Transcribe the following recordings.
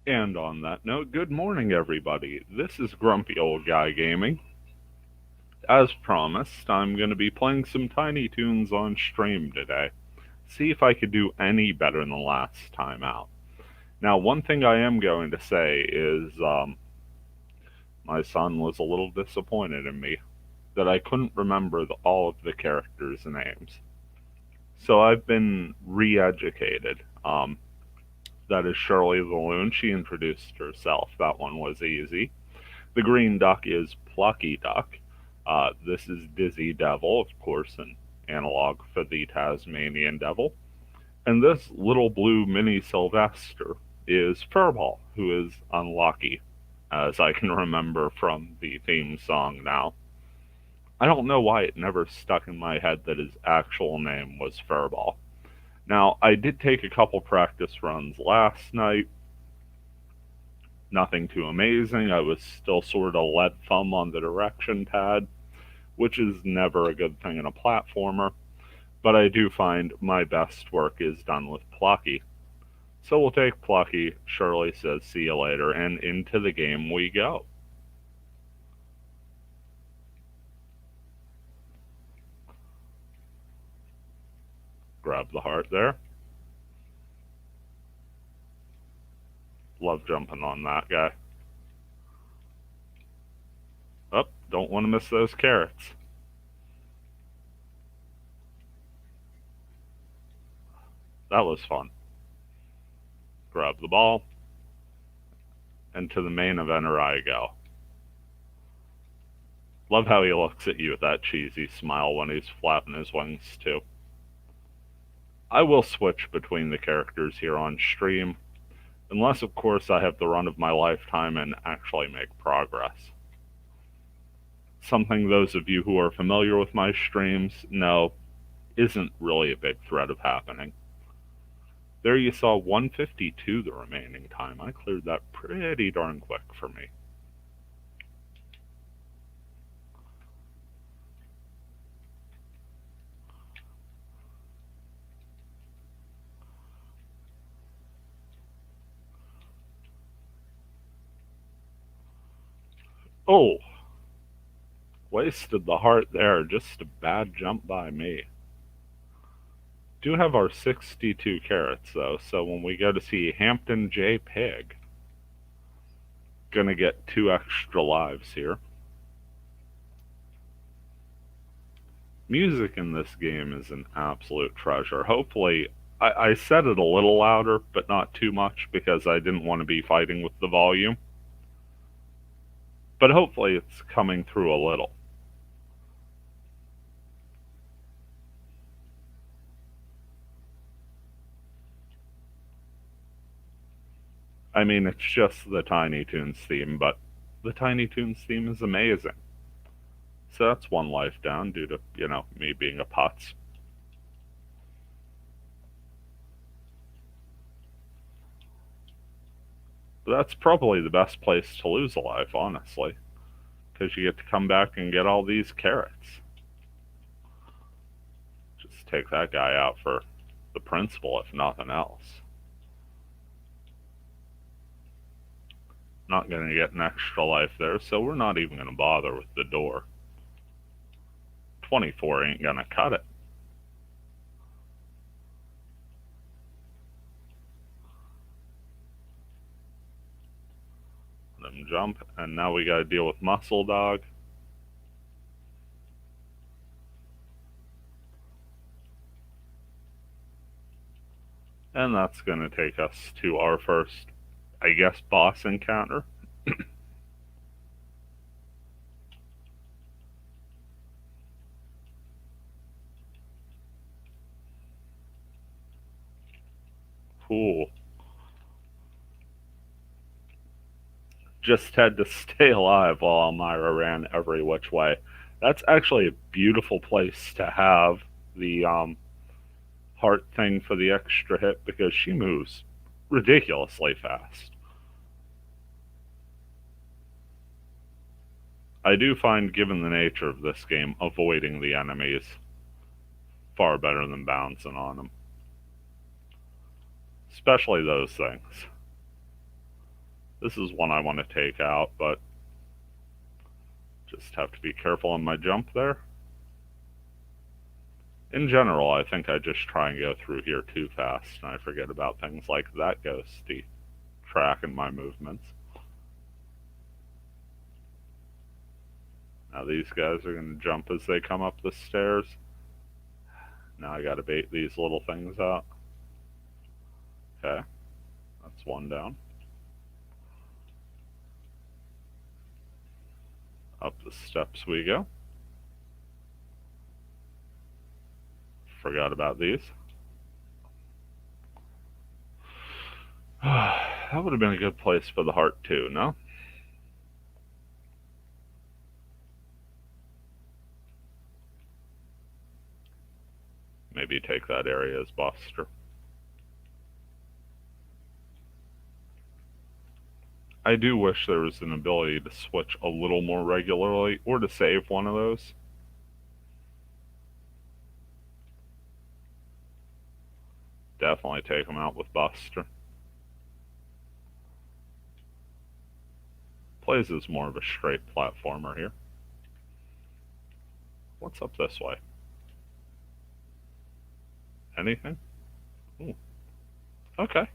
And on that note, good morning, everybody. This is Grumpy Old Guy Gaming. As promised, I'm going to be playing some Tiny Toons on stream today. See if I could do any better than last time out. Now, one thing I am going to say is my son was a little disappointed in me that I couldn't remember all of the characters' names. So I've been re educated. That is Shirley the Loon. She introduced herself. That one was easy. The green duck is Plucky Duck. This is Dizzy Devil, of course, an analog for the Tasmanian Devil. And this little blue mini Sylvester is Furball, who is unlucky, as I can remember from the theme song now. I don't know why it never stuck in my head that his actual name was Furball. Now, I did take a couple practice runs last night. Nothing too amazing. I was still sort of lead thumb on the direction pad, which is never a good thing in a platformer, but I do find my best work is done with Plucky. So we'll take Plucky, Shirley says see you later, and into the game we go. Grab the heart there. Love jumping on that guy. Oh, don't want to miss those carrots. That was fun. Grab the ball, and to the main eventer I go. Love how he looks at you with that cheesy smile when he's flapping his wings, too. I will switch between the characters here on stream, unless, of course, I have the run of my lifetime and actually make progress. Something those of you who are familiar with my streams know isn't really a big threat of happening. There you saw 152 the remaining time. I cleared that pretty darn quick for me. Oh, wasted the heart there. Just a bad jump by me. Do have our 62 carrots, though, so when we go to see Hampton J. Pig, gonna get 2 extra lives here. Music in this game is an absolute treasure. Hopefully, I said it a little louder, but not too much because I didn't want to be fighting with the volume. But hopefully it's coming through a little. I mean, it's just the Tiny Toons theme, but the Tiny Toons theme is amazing. So that's 1 life down due to, me being a putz. But that's probably the best place to lose a life, honestly, because you get to come back and get all these carrots. Just take that guy out for the principal, if nothing else. Not going to get an extra life there, so we're not even going to bother with the door. 24 ain't going to cut it. Let him jump, and now we got to deal with Muscle Dog. And that's going to take us to our first, I guess, boss encounter. Cool. Just had to stay alive while Elmira ran every which way. That's actually a beautiful place to have the heart thing for the extra hit because she moves ridiculously fast. I do find, given the nature of this game, avoiding the enemies far better than bouncing on them. Especially those things. This is one I want to take out, but just have to be careful on my jump there. In general, I think I just try and go through here too fast, and I forget about things like that ghosty tracking my movements. Now these guys are going to jump as they come up the stairs. Now I got to bait these little things out. Okay, that's one down. Up the steps we go. Forgot about these. That would have been a good place for the heart too, no? Maybe take that area as Buster. I do wish there was an ability to switch a little more regularly, or to save one of those. Definitely take them out with Buster. Plays as more of a straight platformer here. What's up this way? Anything? Ooh. Okay.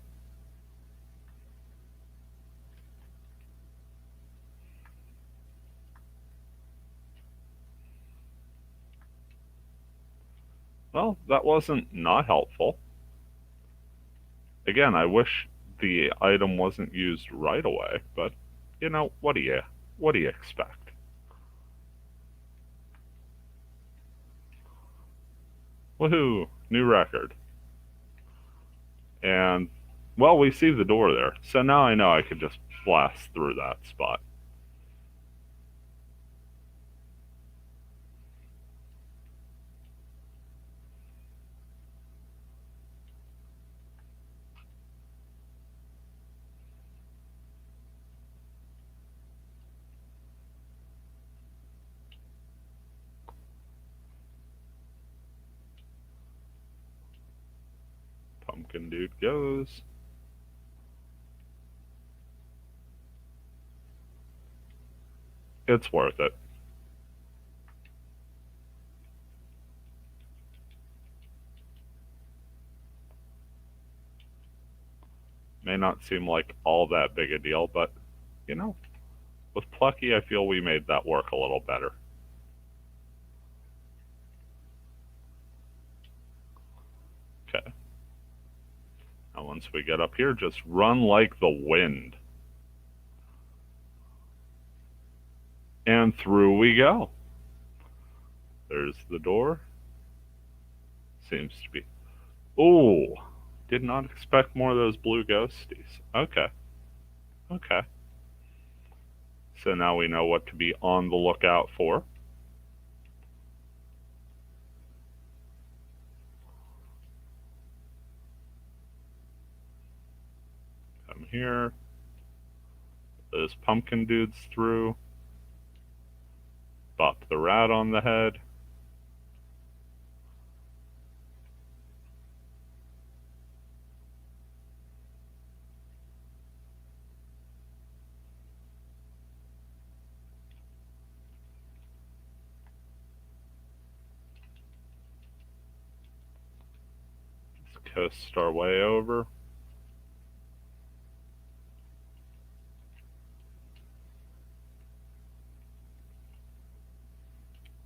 Well, that wasn't not helpful. Again, I wish the item wasn't used right away, but you know, what do you expect? Woohoo! New record. And well, we see the door there, so now I know I could just blast through that spot. Pumpkin dude goes. It's worth it. May not seem like all that big a deal, but you know, with Plucky, I feel we made that work a little better. Okay. Now once we get up here, just run like the wind. And through we go. There's the door. Seems to be... Ooh! Did not expect more of those blue ghosties. Okay. Okay. So now we know what to be on the lookout for. Come here. Those pumpkin dudes through. Bop the rat on the head. Let's coast our way over.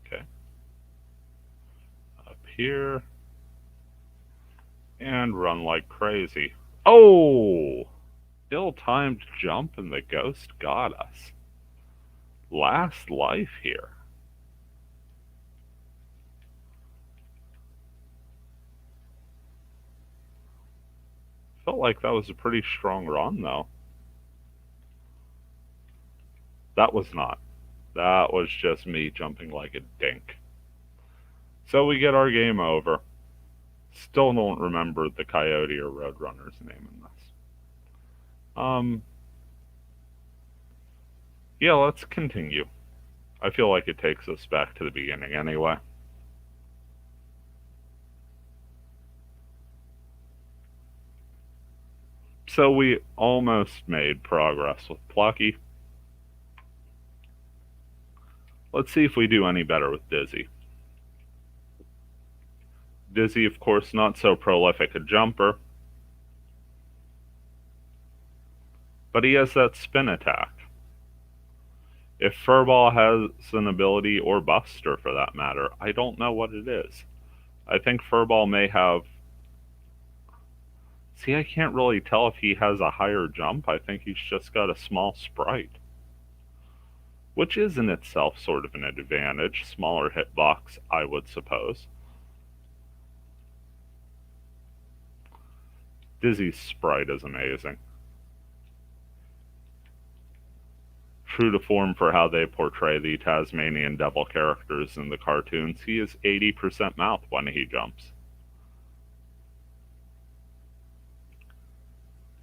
Okay. Up here. And run like crazy. Oh! Ill-timed jump and the ghost got us. Last life here. Felt like that was a pretty strong run, though. That was not. That was just me jumping like a dink. So we get our game over. Still don't remember the Coyote or Roadrunner's name in this. Yeah, let's continue. I feel like it takes us back to the beginning anyway. So we almost made progress with Plucky. Let's see if we do any better with Dizzy. Dizzy, of course, not so prolific a jumper, but he has that spin attack. If Furball has an ability, or Buster for that matter, I don't know what it is. I think Furball may have... See, I can't really tell if he has a higher jump. I think he's just got a small sprite, which is in itself sort of an advantage. Smaller hitbox, I would suppose. Dizzy's sprite is amazing. True to form for how they portray the Tasmanian Devil characters in the cartoons, he is 80% mouth when he jumps.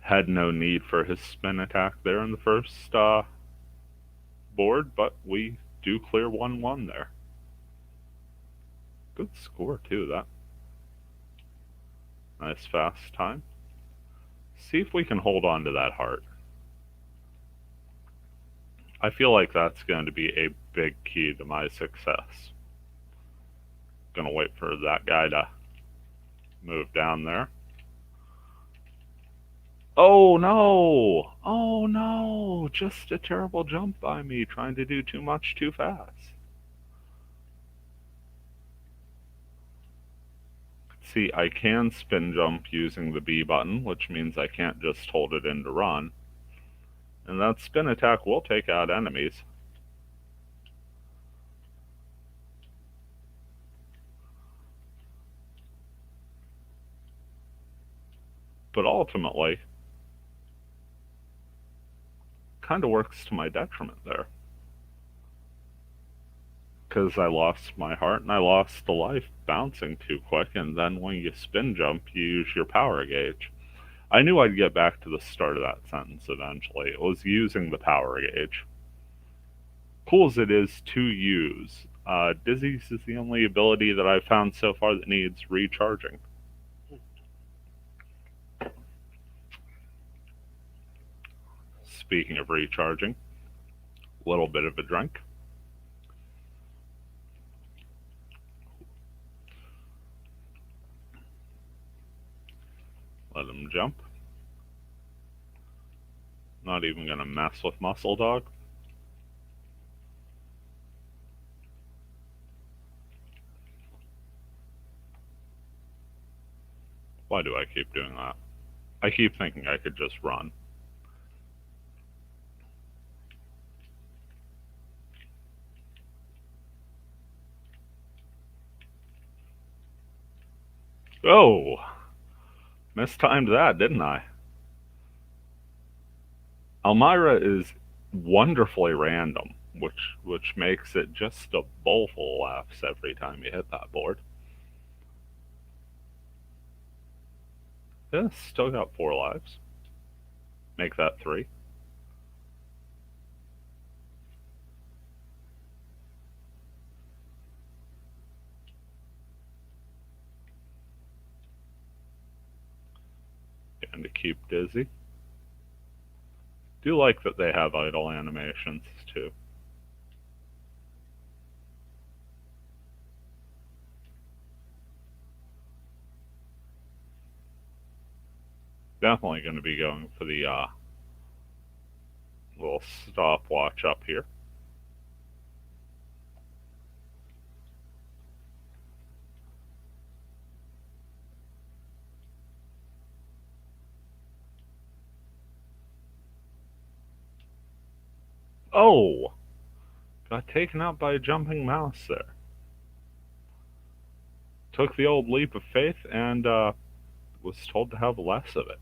Had no need for his spin attack there in the first board, but we do clear 1-1 there. Good score too, that. Nice fast time. See if we can hold on to that heart. I feel like that's going to be a big key to my success. Gonna wait for that guy to move down there. Oh no! Oh no! Just a terrible jump by me, trying to do too much too fast. See, I can spin jump using the B button, which means I can't just hold it in to run. And that spin attack will take out enemies. But ultimately, kind of works to my detriment there. Because I lost my heart and I lost the life bouncing too quick, and then when you spin jump, you use your power gauge. I knew I'd get back to the start of that sentence eventually. It was using the power gauge. Cool as it is to use, Dizzy's is the only ability that I've found so far that needs recharging. Speaking of recharging, a little bit of a drink. Let him jump. Not even gonna mess with Muscle Dog. Why do I keep doing that? I keep thinking I could just run. Oh! Mistimed that, didn't I? Elmira is wonderfully random, which makes it just a bowl full of laughs every time you hit that board. Yeah, still got 4 lives. Make that 3. And to keep Dizzy. Do like that they have idle animations too. Definitely going to be going for the little stopwatch up here. Oh! Got taken out by a jumping mouse there. Took the old leap of faith and was told to have less of it.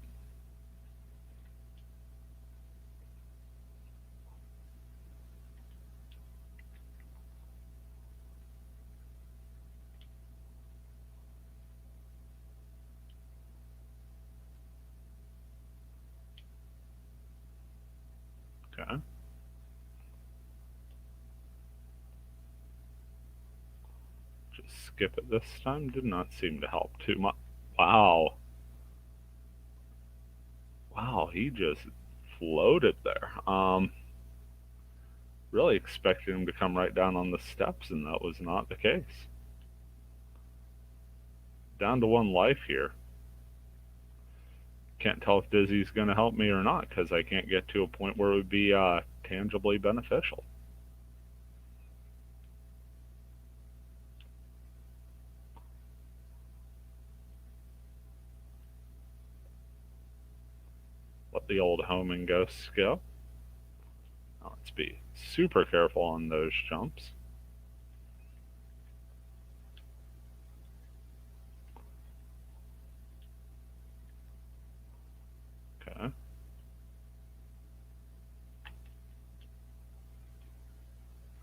Okay. Just skip it this time. Did not seem to help too much. Wow. Wow, he just floated there. Really expected him to come right down on the steps, and that was not the case. Down to 1 life here. Can't tell if Dizzy's going to help me or not, because I can't get to a point where it would be tangibly beneficial. Let the old homing ghosts go. Now let's be super careful on those jumps. Okay.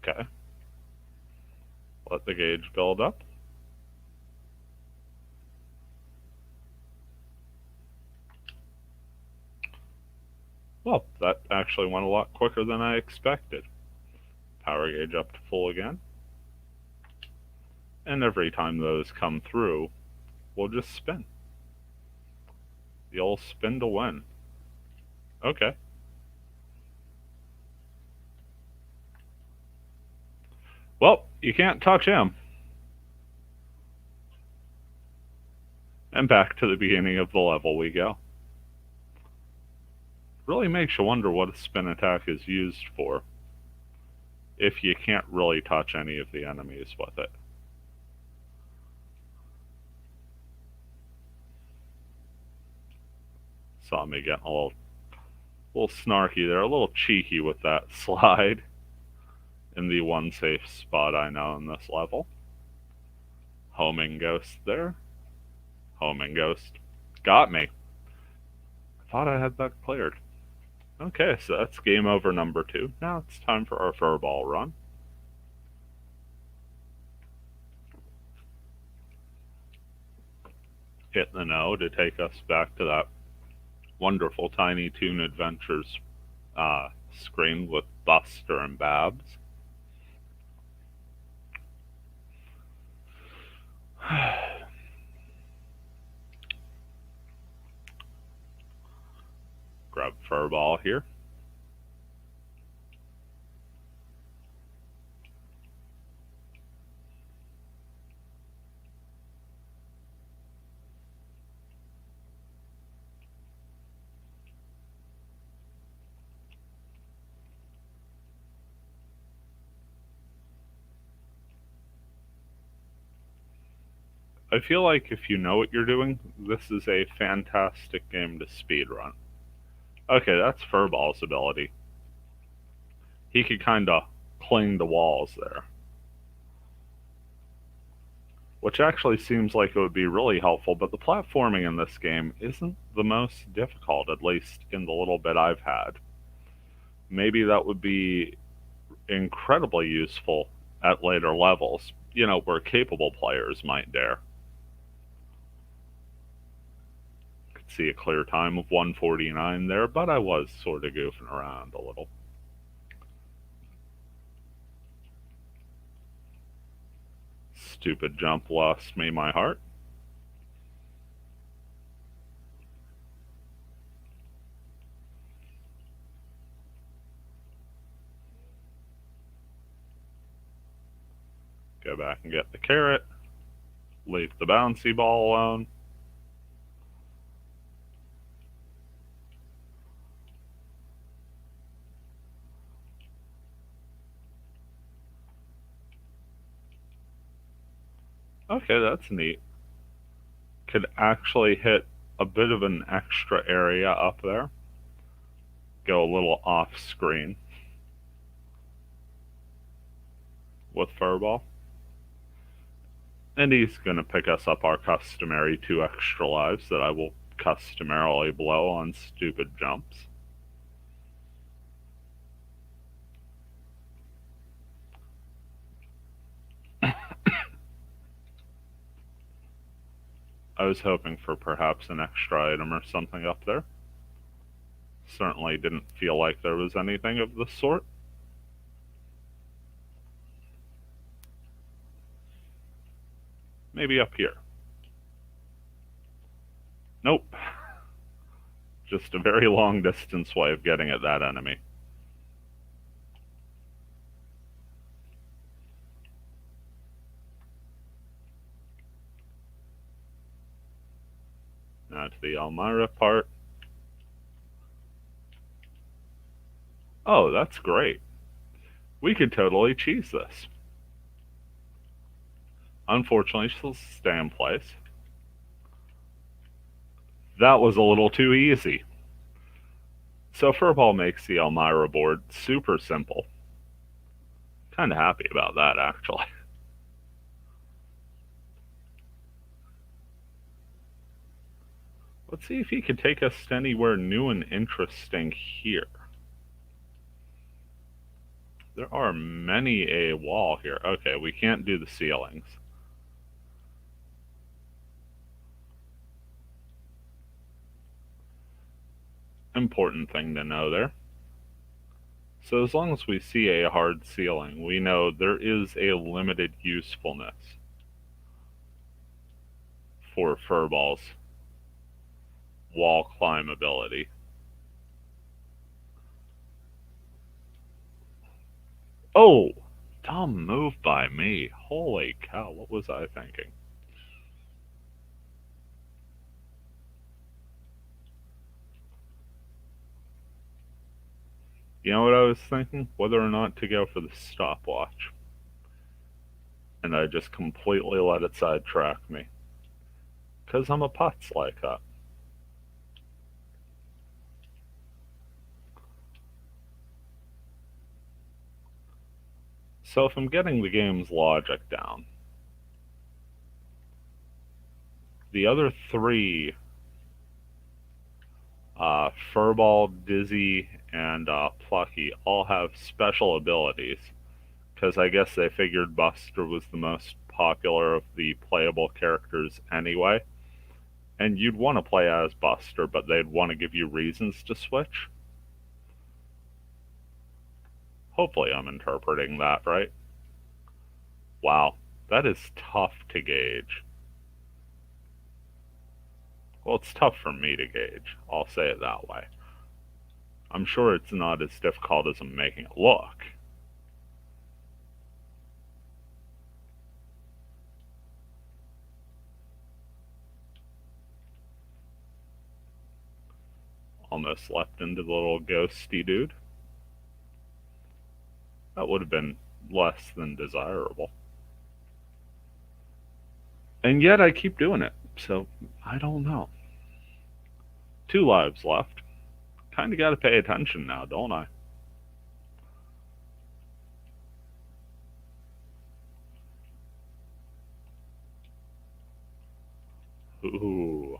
Okay. Let the gauge build up. Well, that actually went a lot quicker than I expected. Power gauge up to full again. And every time those come through, we'll just spin. The old spin to win. Okay. Well, you can't touch him. And back to the beginning of the level we go. Really makes you wonder what a spin attack is used for, if you can't really touch any of the enemies with it. Saw me getting a little snarky there, a little cheeky with that slide in the one safe spot I know in this level. Homing ghost there. Homing ghost. Got me. I thought I had that cleared. Okay, so that's game over number 2. Now it's time for our furball run. Hit the no to take us back to that wonderful Tiny Toon Adventures screen with Buster and Babs. Grab furball here. I feel like if you know what you're doing, this is a fantastic game to speedrun. Okay, that's Furball's ability. He could kinda cling to walls there. Which actually seems like it would be really helpful, but the platforming in this game isn't the most difficult, at least in the little bit I've had. Maybe that would be incredibly useful at later levels, where capable players might dare. Could see a clear time of 1:49 there, but I was sort of goofing around a little. Stupid jump lost me my heart. Go back and get the carrot. Leave the bouncy ball alone. Okay, that's neat. Could actually hit a bit of an extra area up there. Go a little off screen with Furball. And he's going to pick us up our customary 2 extra lives that I will customarily blow on stupid jumps. I was hoping for perhaps an extra item or something up there. Certainly didn't feel like there was anything of the sort. Maybe up here. Nope. Just a very long distance way of getting at that enemy. Now to the Elmira part. Oh, that's great. We could totally cheese this. Unfortunately, she'll stay in place. That was a little too easy. So Furball makes the Elmira board super simple. Kinda happy about that, actually. Let's see if he can take us to anywhere new and interesting here. There are many a wall here. Okay, we can't do the ceilings. Important thing to know there. So as long as we see a hard ceiling, we know there is a limited usefulness for Furball's wall climb ability. Oh! Dumb move by me. Holy cow, what was I thinking? You know what I was thinking? Whether or not to go for the stopwatch. And I just completely let it sidetrack me. Because I'm a putz like that. So if I'm getting the game's logic down, the other three, Furball, Dizzy, and Plucky, all have special abilities. Because I guess they figured Buster was the most popular of the playable characters anyway. And you'd want to play as Buster, but they'd want to give you reasons to switch. Hopefully I'm interpreting that right. Wow, that is tough to gauge. Well, it's tough for me to gauge, I'll say it that way. I'm sure it's not as difficult as I'm making it look. Almost leapt into the little ghosty dude. That would have been less than desirable. And yet I keep doing it, so I don't know. 2 lives left. Kinda gotta pay attention now, don't I? Ooh.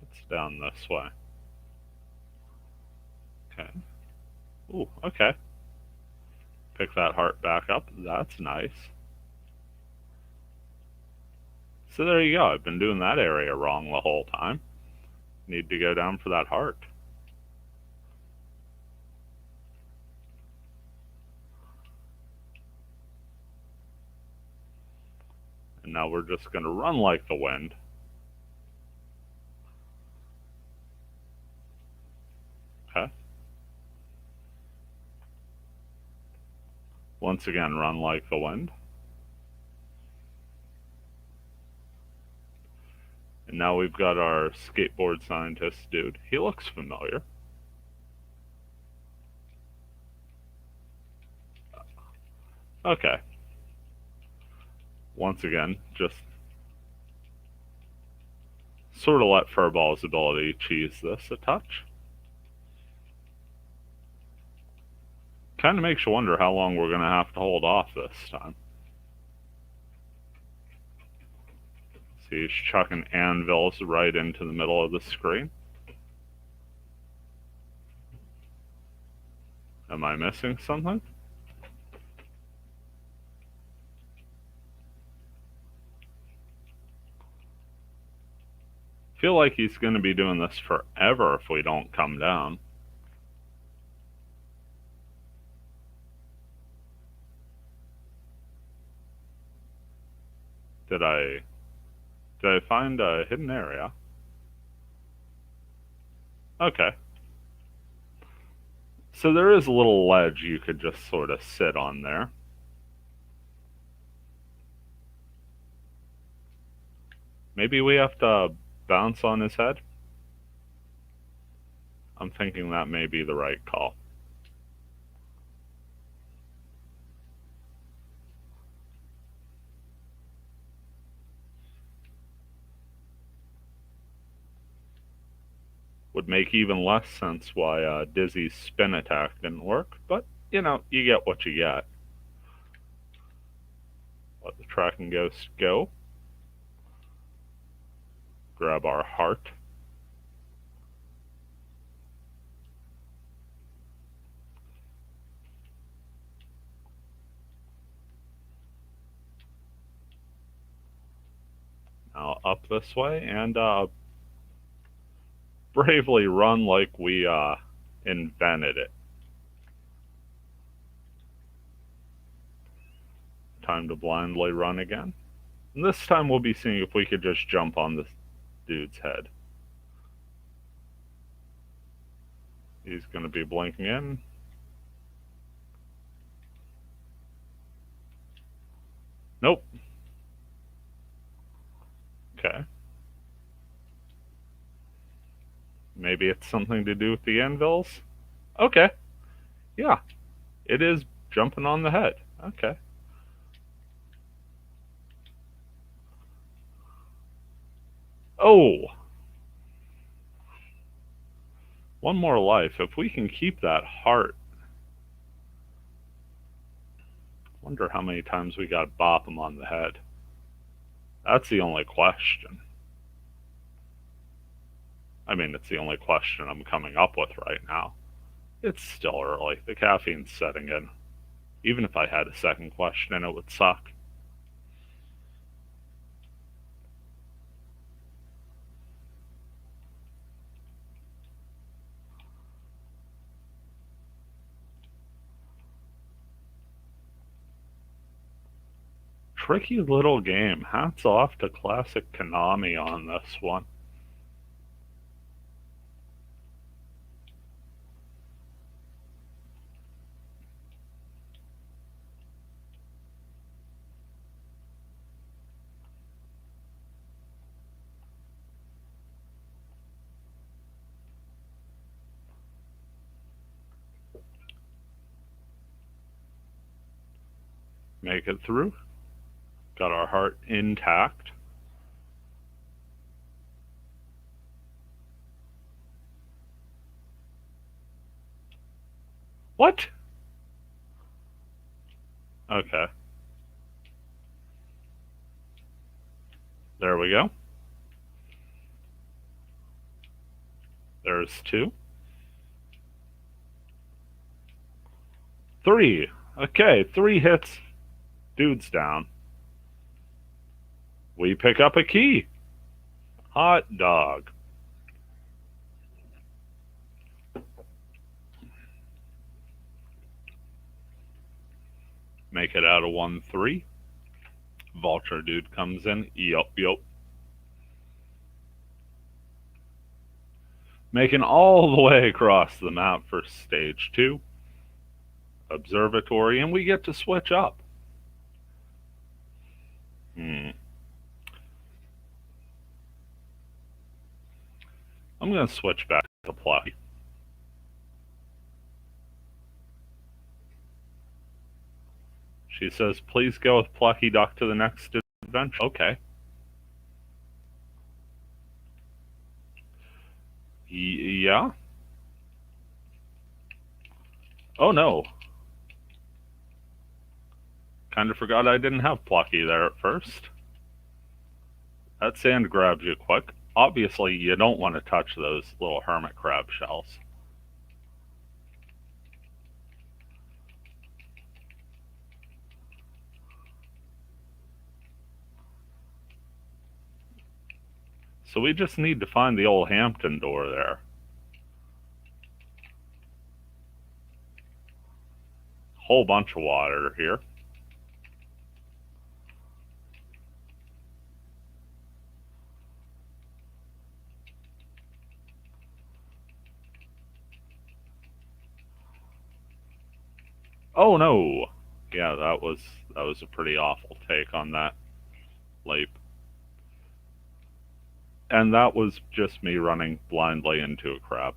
It's down this way. Okay. Ooh, okay. Pick that heart back up. That's nice. So there you go. I've been doing that area wrong the whole time. Need to go down for that heart. And now we're just going to run like the wind. Okay. Once again, run like the wind. And now we've got our skateboard scientist dude. He looks familiar. Okay. Once again, just sort of let Furball's ability cheese this a touch. Kind of makes you wonder how long we're going to have to hold off this time. See, he's chucking anvils right into the middle of the screen. Am I missing something? Feel like he's going to be doing this forever if we don't come down. Did I find a hidden area? Okay. So there is a little ledge you could just sort of sit on there. Maybe we have to bounce on his head? I'm thinking that may be the right call. Would make even less sense why Dizzy's spin attack didn't work, but, you know, you get what you get. Let the tracking ghost go. Grab our heart. Now up this way, and bravely run like we invented it. Time to blindly run again. And this time we'll be seeing if we could just jump on this dude's head. He's going to be blinking in. Nope. Okay. Maybe it's something to do with the anvils? Okay. Yeah. It is jumping on the head. Okay. Oh! One more life. If we can keep that heart. Wonder how many times we got to bop him on the head. That's the only question. I mean, it's the only question I'm coming up with right now. It's still early. The caffeine's setting in. Even if I had a second question, it would suck. Tricky little game. Hats off to classic Konami on this one. Make it through. Got our heart intact. What? Okay. There we go. There's 2. 3. Okay, 3 hits. Dude's down. We pick up a key. Hot dog. Make it out of 1-3. Vulture dude comes in. Yup. Making all the way across the map for stage 2. Observatory, and we get to switch up. I'm going to switch back to Plucky. She says, please go with Plucky Duck to the next adventure. Okay. Yeah? Oh no. Kind of forgot I didn't have Plucky there at first. That sand grabs you quick. Obviously, you don't want to touch those little hermit crab shells. So we just need to find the old Hampton door there. Whole bunch of water here. Oh no! Yeah, that was a pretty awful take on that leap. And that was just me running blindly into a crab.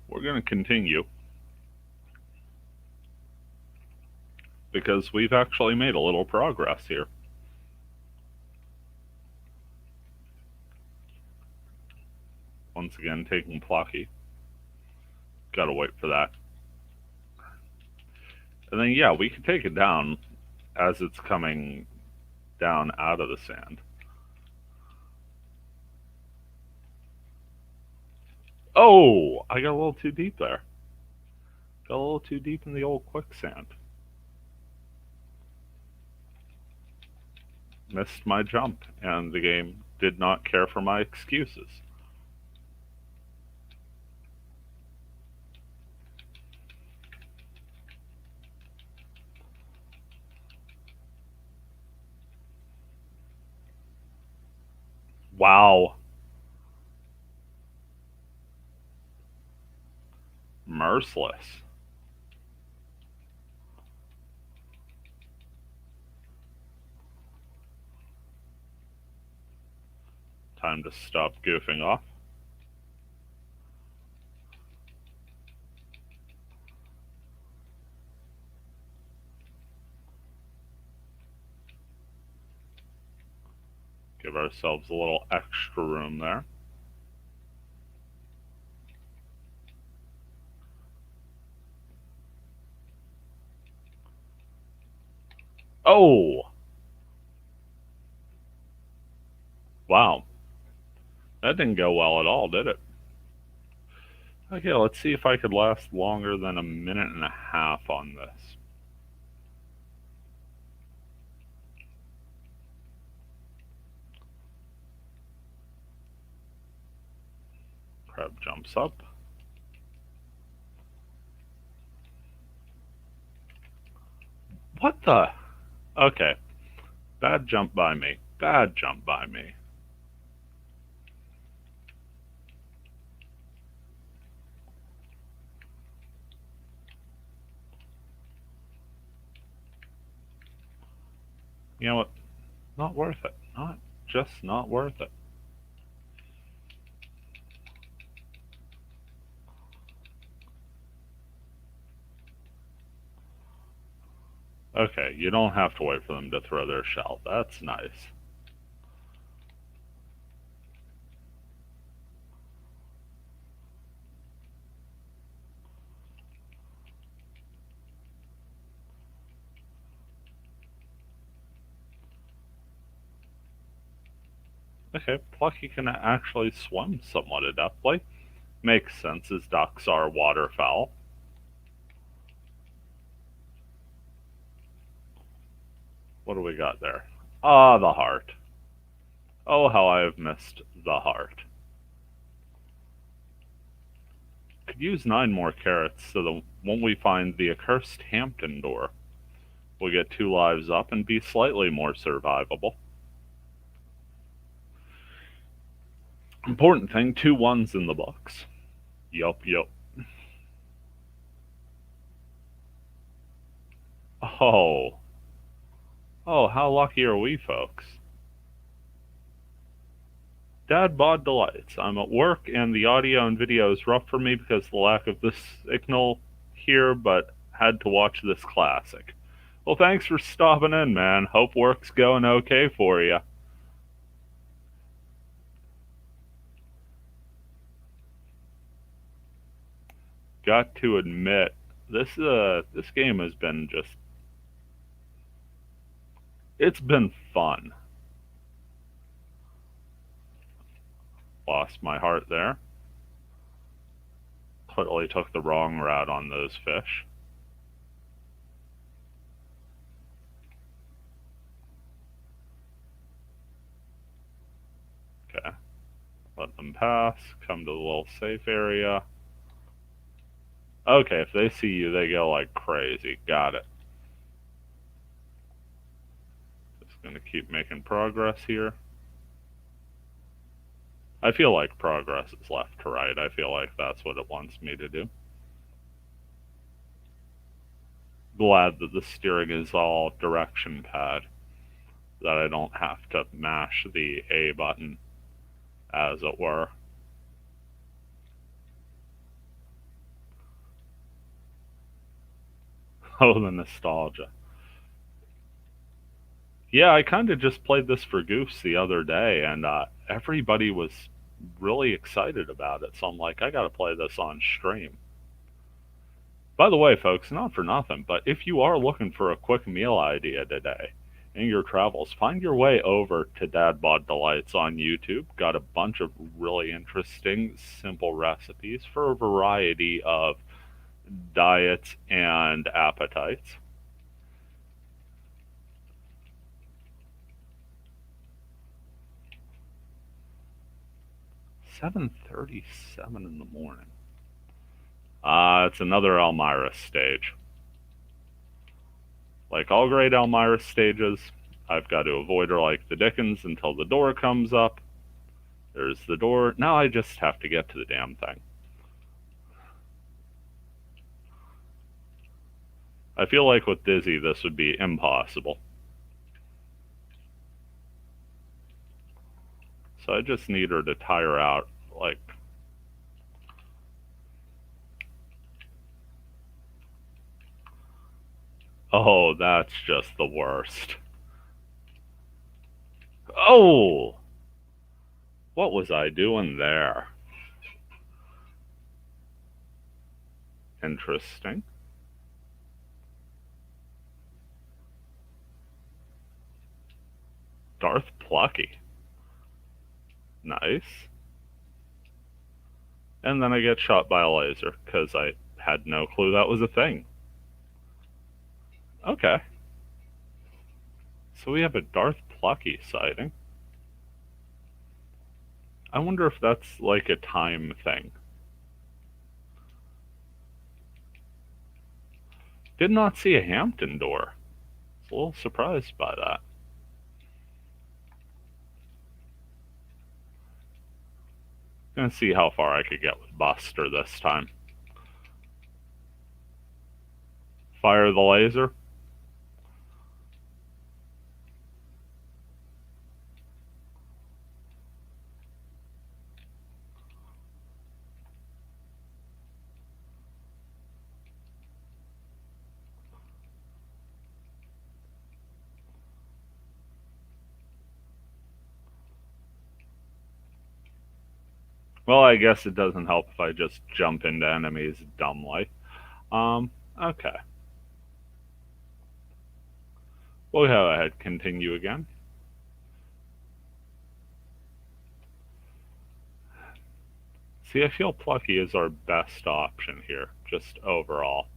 We're going to continue because we've actually made a little progress here. Once again, taking Plucky. Gotta wait for that. And then, yeah, we can take it down as it's coming down out of the sand. Oh! I got a little too deep there. Got a little too deep in the old quicksand. Missed my jump, and the game did not care for my excuses. Wow. Merciless. Time to stop goofing off. Give ourselves a little extra room there. Oh! Wow. That didn't go well at all, did it? Okay, let's see if I could last longer than a minute and a half on this. Crab jumps up. What the? Okay. Bad jump by me. Bad jump by me. You know what? Not worth it. Not worth it. Okay, you don't have to wait for them to throw their shell. That's nice. Okay, Plucky can actually swim somewhat adeptly. Makes sense, as ducks are waterfowl. What do we got there? Ah, the heart. Oh, how I have missed the heart. Could use 9 more carrots so that when we find the accursed Hampton door, we'll get 2 lives up and be slightly more survivable. Important thing, 2 1s in the books. Yup. Oh. Oh, how lucky are we, folks? Dad bod delights. I'm at work and the audio and video is rough for me because of the lack of this signal here, but had to watch this classic. Well, thanks for stopping in, man. Hope work's going okay for you. Got to admit, this game has been just, it's been fun. Lost my heart there. Clearly took the wrong route on those fish. Okay. Let them pass. Come to the little safe area. Okay, if they see you, they go like crazy. Got it. Just gonna keep making progress here. I feel like progress is left to right. I feel like that's what it wants me to do. Glad that the steering is all direction pad, that I don't have to mash the A button, as it were. Oh, the nostalgia. Yeah, I kind of just played this for Goose the other day, and everybody was really excited about it. So I'm like, I gotta play this on stream. By the way, folks, not for nothing, but if you are looking for a quick meal idea today in your travels, find your way over to Dad Bod Delights on YouTube. Got a bunch of really interesting, simple recipes for a variety of diets and appetites. 7:37 in the morning. It's another Elmira stage. Like all great Elmira stages, I've got to avoid her like the dickens until the door comes up. There's the door. Now I just have to get to the damn thing. I feel like with Dizzy this would be impossible. So I just need her to tire out, like... Oh, that's just the worst. Oh! What was I doing there? Interesting. Darth Plucky. Nice. And then I get shot by a laser, because I had no clue that was a thing. Okay. So we have a Darth Plucky sighting. I wonder if that's like a time thing. Did not see a Hampton door. I was a little surprised by that. Gonna see how far I could get with Buster this time. Fire the laser. Well, I guess it doesn't help if I just jump into enemies dumbly. Okay. We'll go ahead, continue again. See, I feel Plucky is our best option here, just overall.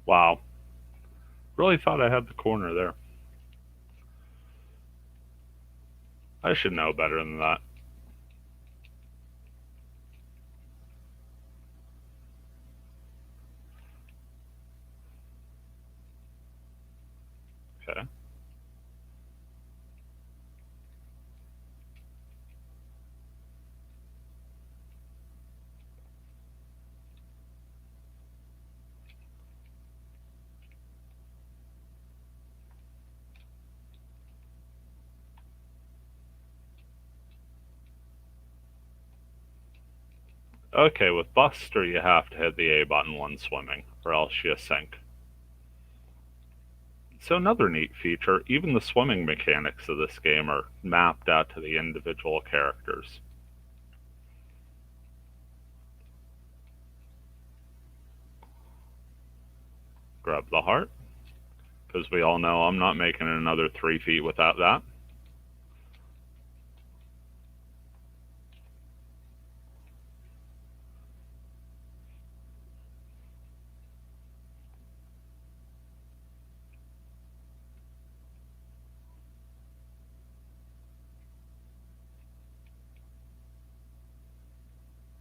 Wow. Really thought I had the corner there. I should know better than that. Okay. Okay, with Buster you have to hit the A button when swimming, or else you sink. So another neat feature, even the swimming mechanics of this game are mapped out to the individual characters. Grab the heart. because we all know I'm not making another 3 feet without that.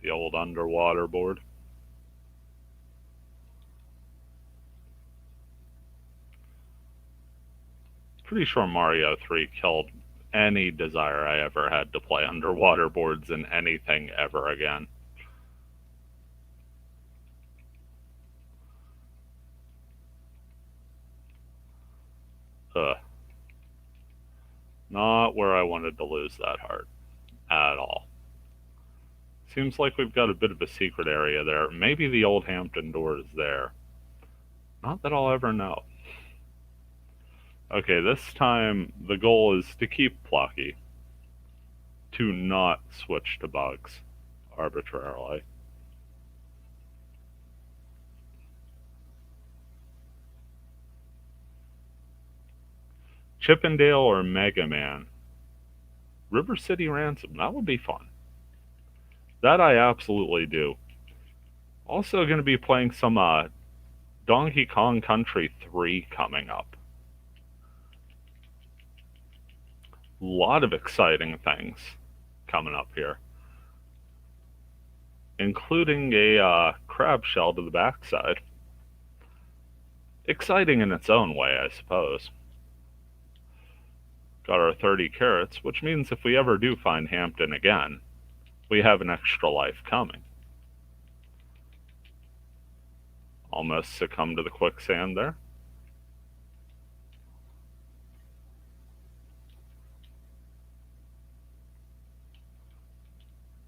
The old underwater board. Pretty sure Mario 3 killed any desire I ever had to play underwater boards in anything ever again. Ugh. Not where I wanted to lose that heart. At all. Seems like we've got a bit of a secret area there. Maybe the old Hampton door is there. Not that I'll ever know. Okay, this time the goal is to keep Plucky. To not switch to bugs arbitrarily. Chippendale or Mega Man? River City Ransom, that would be fun. That I absolutely do. Also going to be playing some Donkey Kong Country 3 coming up. A lot of exciting things coming up here. Including a crab shell to the backside. Exciting in its own way, I suppose. Got our 30 carrots, which means if we ever do find Hampton again, we have an extra life coming. Almost succumbed to the quicksand there.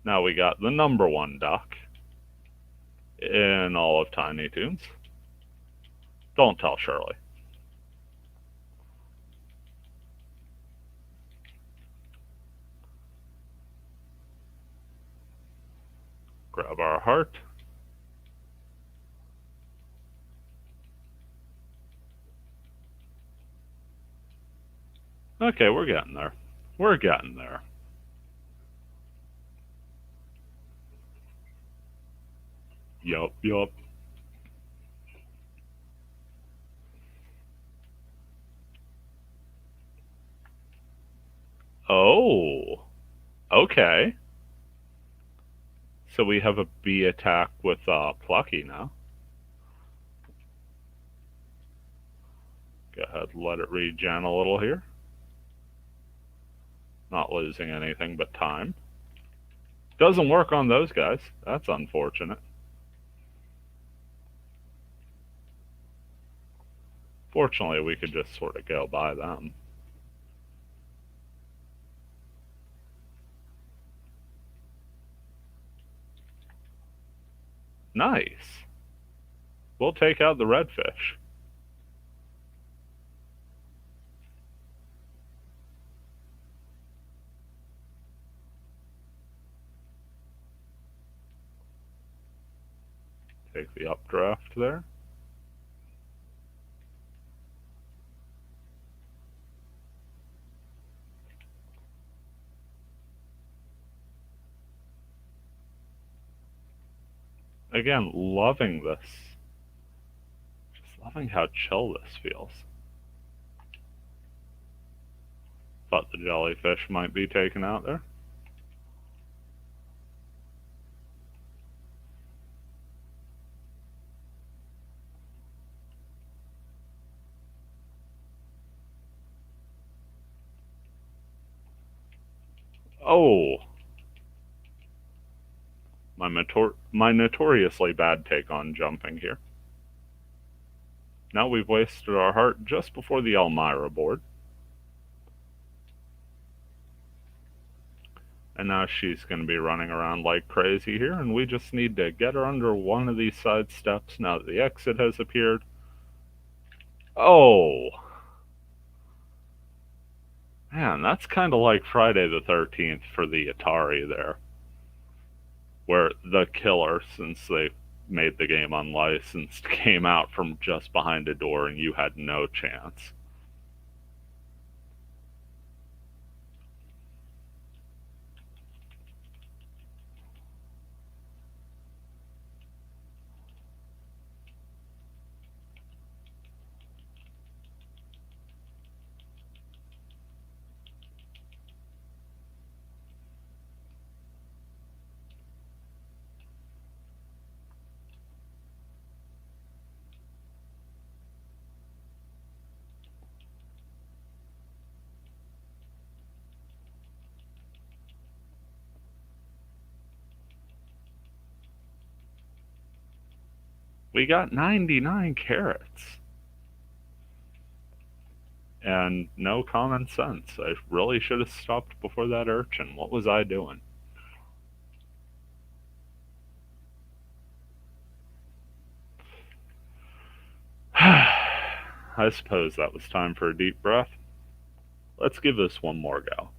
Now we got the number 1 duck in all of Tiny Toons. Don't tell Shirley. Grab our heart. Okay, we're getting there. We're getting there. Yup. Oh. Okay. So we have a bee attack with Plucky now. Go ahead, let it regen a little here. Not losing anything but time. Doesn't work on those guys. That's unfortunate. Fortunately, we could just sort of go by them. Nice. We'll take out the redfish. Take the updraft there. Again, loving this. Just loving how chill this feels. Thought the jellyfish might be taken out there. Oh! My notoriously bad take on jumping here. Now we've wasted our heart just before the Elmira board. And now she's going to be running around like crazy here, and we just need to get her under one of these side steps now that the exit has appeared. Oh! Man, that's kind of like Friday the 13th for the Atari there. Where the killer, since they made the game unlicensed came out from just behind a door and you had no chance. We got 99 carrots. And no common sense. I really should have stopped before that urchin. What was I doing? I suppose that was time for a deep breath. Let's give this one more go.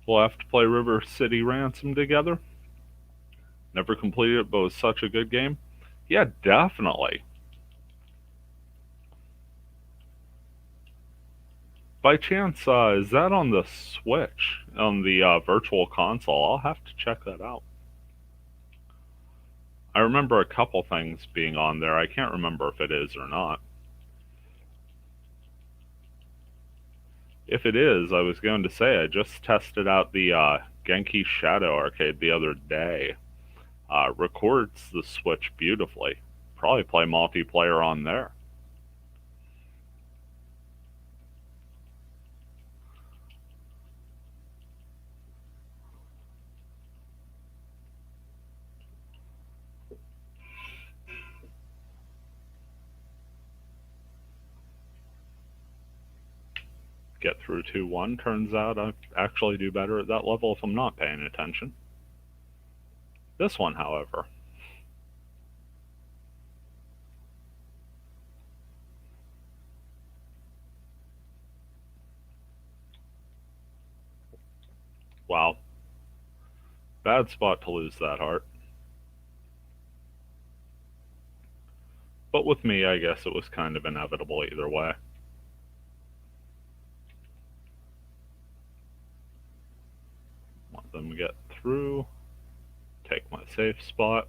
We'll have to play River City Ransom together. Never completed it, but it was such a good game. Yeah, definitely. By chance, is that on the Switch, on the Virtual Console? I'll have to check that out. I remember a couple things being on there. I can't remember if it is or not. If it is, I was going to say I just tested out the Genki Shadow Arcade the other day. Records the Switch beautifully. Probably play multiplayer on there. Get through 2-1. Turns out I actually do better at that level if I'm not paying attention. This one, however. Wow. Bad spot to lose that heart. But with me, I guess it was kind of inevitable either way. Let them get through. Take my safe spot.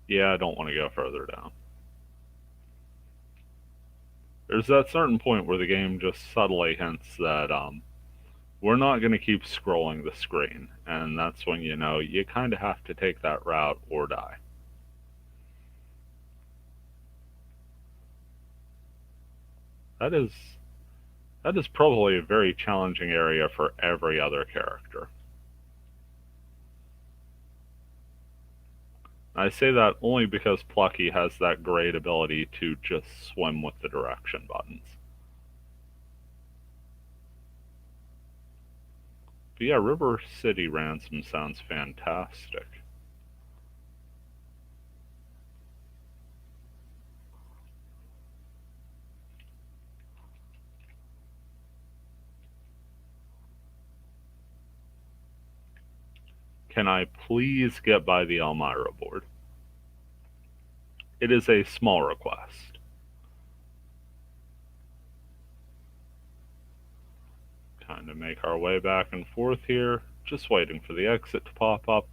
Yeah, I don't want to go further down. There's that certain point where the game just subtly hints that we're not going to keep scrolling the screen, and that's when you know you kind of have to take that route or die. That is probably a very challenging area for every other character. I say that only because Plucky has that great ability to just swim with the direction buttons. But yeah, River City Ransom sounds fantastic. Can I please get by the Elmira board? It is a small request. Kind of make our way back and forth here, just waiting for the exit to pop up.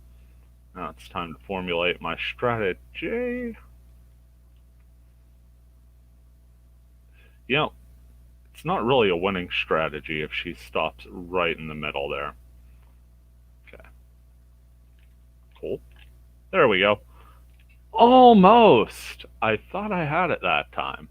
Now it's time to formulate my strategy. You know, it's not really a winning strategy if she stops right in the middle there. Okay. Cool. There we go. Almost! I thought I had it that time.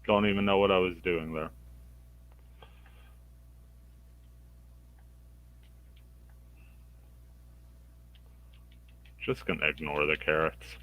Don't even know what I was doing there. Just gonna ignore the carrots.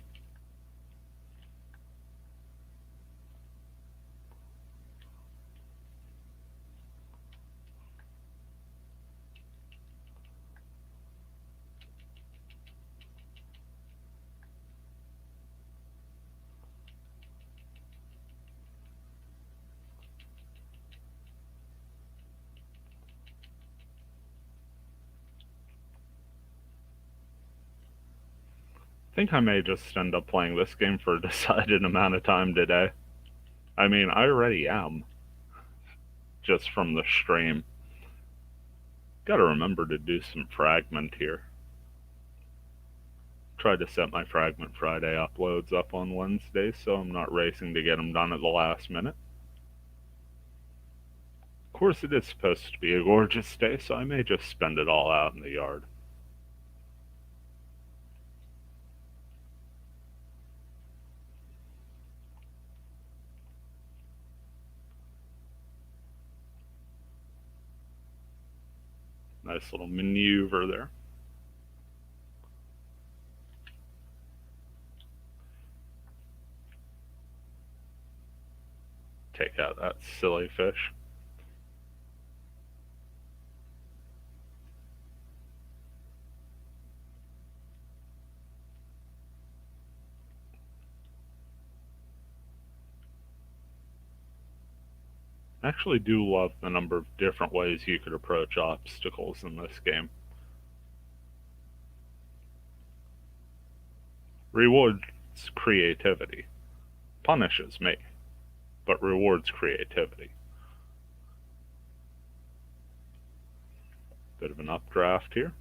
I think I may just end up playing this game for a decided amount of time today. I mean, I already am, just from the stream. Gotta remember to do some fragment here. Try to set my Fragment Friday uploads up on Wednesdays so I'm not racing to get them done at the last minute. Of course, it is supposed to be a gorgeous day, so I may just spend it all out in the yard. Nice little maneuver there. Take out that silly fish. I actually do love the number of different ways you could approach obstacles in this game. Rewards creativity. Punishes me, but rewards creativity. Bit of an updraft here.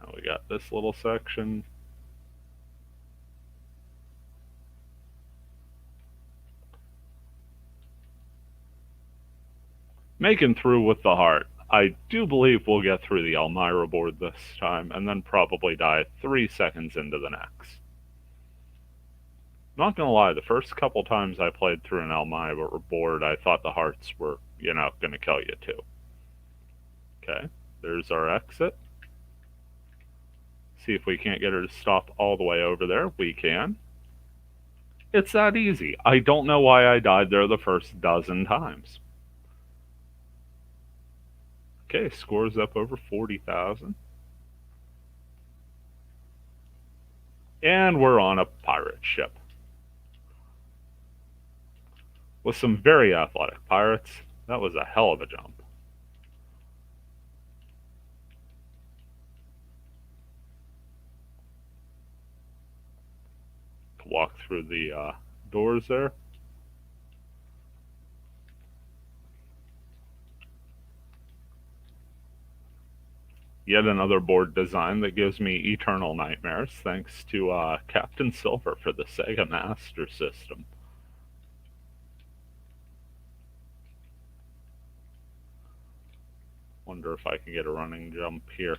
Now we got this little section. Making through with the heart. I do believe we'll get through the Elmira board this time, and then probably die 3 seconds into the next. Not gonna lie, the first couple times I played through an Elmira board, I thought the hearts were, gonna kill you too. Okay, there's our exit. See if we can't get her to stop all the way over there. We can. It's that easy. I don't know why I died there the first dozen times. Okay, scores up over 40,000. And we're on a pirate ship. With some very athletic pirates. That was a hell of a jump. Walk through the doors there. Yet another board design that gives me eternal nightmares, thanks to Captain Silver for the Sega Master System. Wonder if I can get a running jump here.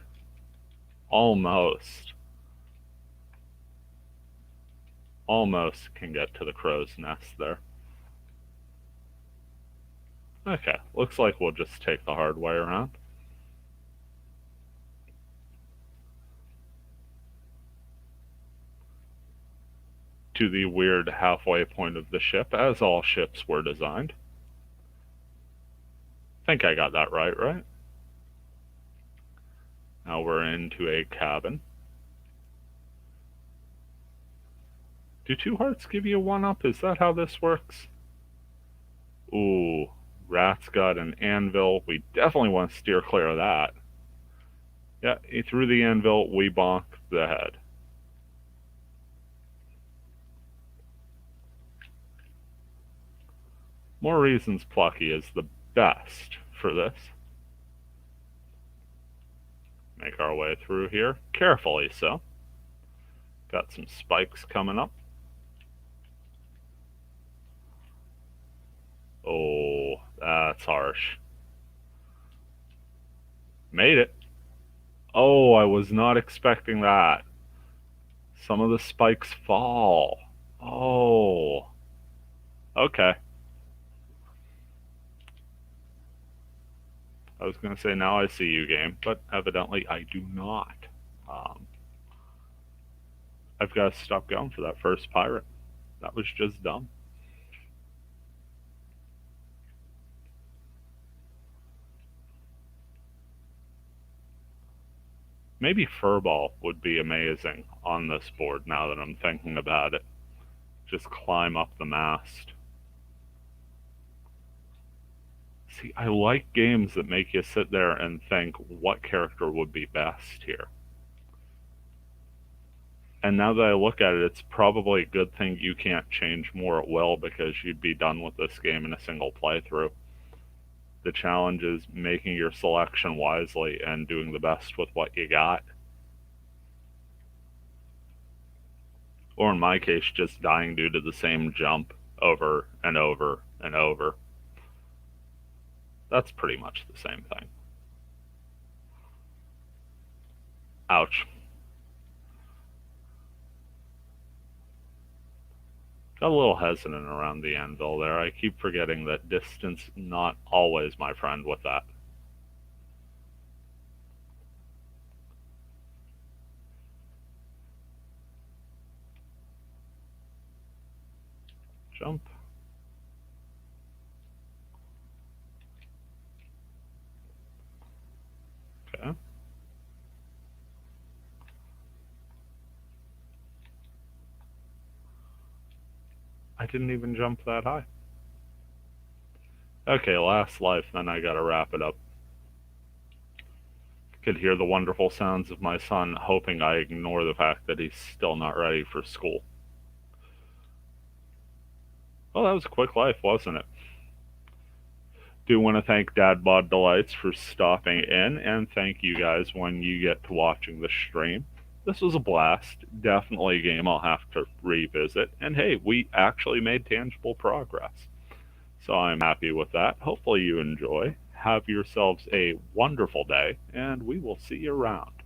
Almost. Almost can get to the crow's nest there. Okay, looks like we'll just take the hard way around. To the weird halfway point of the ship, as all ships were designed. I think I got that right? Now we're into a cabin. Do 2 hearts give you a 1-up? Is that how this works? Ooh, Rat's got an anvil. We definitely want to steer clear of that. Yeah, he threw the anvil, we bonk the head. More reasons Plucky is the best for this. Make our way through here, carefully so. Got some spikes coming up. Oh, that's harsh. Made it. Oh, I was not expecting that. Some of the spikes fall. Oh. Okay. I was going to say, now I see you, game, but evidently I do not. I've got to stop going for that first pirate. That was just dumb. Maybe Furball would be amazing on this board now that I'm thinking about it. Just climb up the mast. See, I like games that make you sit there and think what character would be best here. And now that I look at it, it's probably a good thing you can't change more at will, because you'd be done with this game in a single playthrough. The challenge is making your selection wisely and doing the best with what you got. Or in my case, just dying due to the same jump over and over and over. That's pretty much the same thing. Ouch. Got a little hesitant around the anvil there. I keep forgetting that distance not always my friend with that. Jump. Okay. I didn't even jump that high. Okay, last life, then I gotta wrap it up. Could hear the wonderful sounds of my son, hoping I ignore the fact that he's still not ready for school. Well, that was a quick life, wasn't it? Do want to thank Dad Bod Delights for stopping in, and thank you guys when you get to watching the stream. This was a blast. Definitely a game I'll have to revisit. And hey, we actually made tangible progress. So I'm happy with that. Hopefully you enjoy. Have yourselves a wonderful day, and we will see you around.